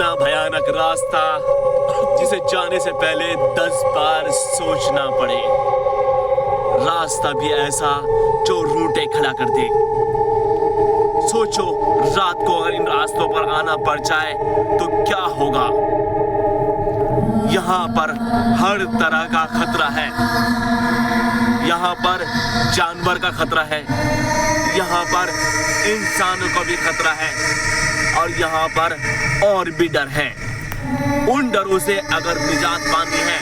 इतना भयानक रास्ता जिसे जाने से पहले 10 बार सोचना पड़े। रास्ता भी ऐसा जो रूठे खड़ा कर दे। सोचो रात को अगर इन रास्तों पर आना पड़ जाए तो क्या होगा। यहाँ पर हर तरह का खतरा है। यहाँ पर जानवर का खतरा है, यहाँ पर इंसानों का भी खतरा है और यहाँ पर और भी डर है। उन डरों से अगर निजात पानी है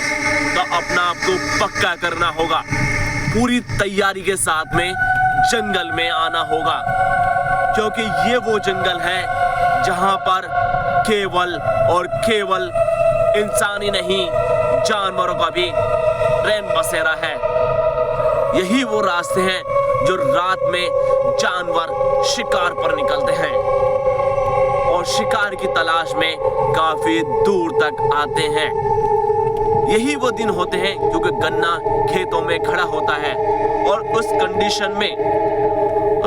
तो अपना आप को पक्का करना होगा। पूरी तैयारी के साथ में जंगल में आना होगा, क्योंकि ये वो जंगल है जहाँ पर केवल और केवल इंसान ही नहीं, जानवरों का भी रैन बसेरा है। यही वो रास्ते हैं जो रात में जानवर शिकार पर निकलते हैं और शिकार की तलाश में काफी दूर तक आते हैं। यही वो दिन होते हैं क्योंकि गन्ना खेतों में खड़ा होता है और उस कंडीशन में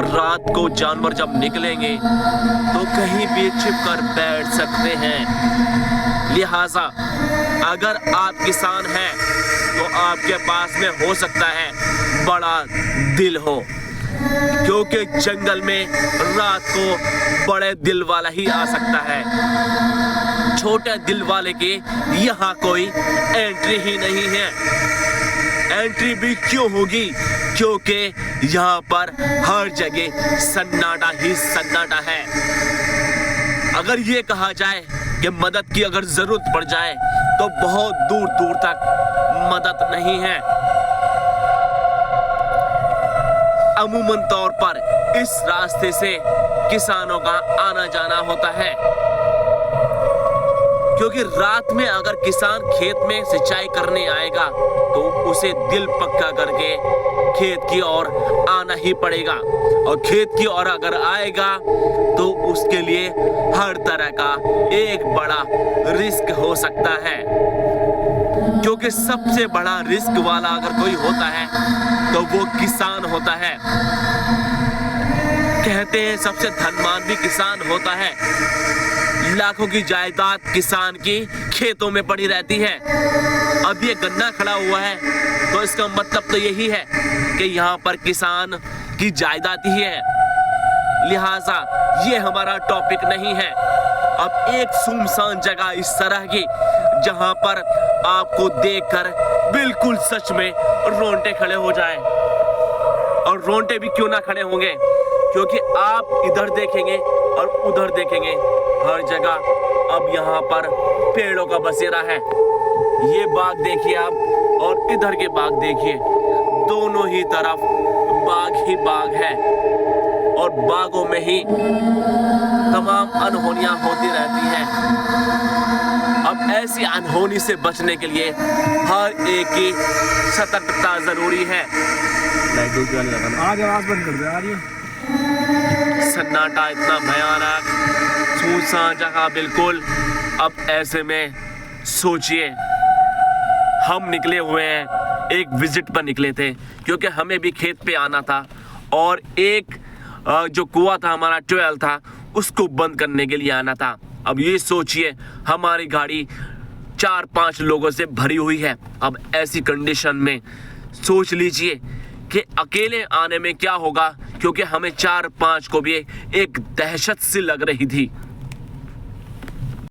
रात को जानवर जब निकलेंगे तो कहीं भी छिपकर बैठ सकते हैं। लिहाजा अगर आप किसान हैं तो आपके पास में हो सकता है बड़ा दिल हो, क्योंकि जंगल में रात को बड़े दिल वाला ही आ सकता है। छोटे दिल वाले के यहाँ कोई एंट्री ही नहीं है। एंट्री भी क्यों होगी, क्योंकि यहाँ पर हर जगह सन्नाटा ही सन्नाटा है। अगर ये कहा जाए कि मदद की अगर जरूरत पड़ जाए तो बहुत दूर दूर तक मदद नहीं है। अमूमन तौर पर इस रास्ते से किसानों का आना जाना होता है, क्योंकि रात में अगर किसान खेत में सिंचाई करने आएगा तो उसे दिल पक्का करके खेत की ओर आना ही पड़ेगा। और खेत की ओर अगर आएगा तो उसके लिए हर तरह का एक बड़ा रिस्क हो सकता है, क्योंकि सबसे बड़ा रिस्क वाला अगर कोई होता है तो वो किसान होता है। कहते हैं सबसे धनवान भी किसान होता है। लाखों की जायदाद किसान की खेतों में पड़ी रहती है। अब ये गन्ना खड़ा हुआ है तो इसका मतलब तो यही है कि यहाँ पर किसान की जायदाद ही है। लिहाजा ये हमारा टॉपिक नहीं है। अब एक सुनसान जगह इस तरह की जहाँ पर आपको देखकर बिल्कुल सच में रोंगटे खड़े हो जाए। और रोंगटे भी क्यों ना खड़े होंगे, क्योंकि आप इधर देखेंगे और उधर देखेंगे, हर जगह अब यहाँ पर पेड़ों का बसेरा है। ये बाग देखिए आप और इधर के बाग देखिए, दोनों ही तरफ बाग ही बाग है और बागों में ही तमाम अनहोनियां होती रहती हैं। अब ऐसी अनहोनी से बचने के लिए हर एक की सतर्कता जरूरी है। आज आवाज बंद कर दे। आ रही है सन्नाटा इतना भयानक, सुनसान जगह बिल्कुल। अब ऐसे में सोचिए, हम निकले हुए हैं, एक विजिट पर निकले थे क्योंकि हमें भी खेत पे आना था और एक जो कुआं था हमारा ट्वेल था उसको बंद करने के लिए आना था। अब ये सोचिए हमारी गाड़ी 4-5 लोगों से भरी हुई है। अब ऐसी कंडीशन में सोच लीजिए कि अकेले आने में क्या होगा, क्योंकि हमें 4-5 को भी एक दहशत सी लग रही थी।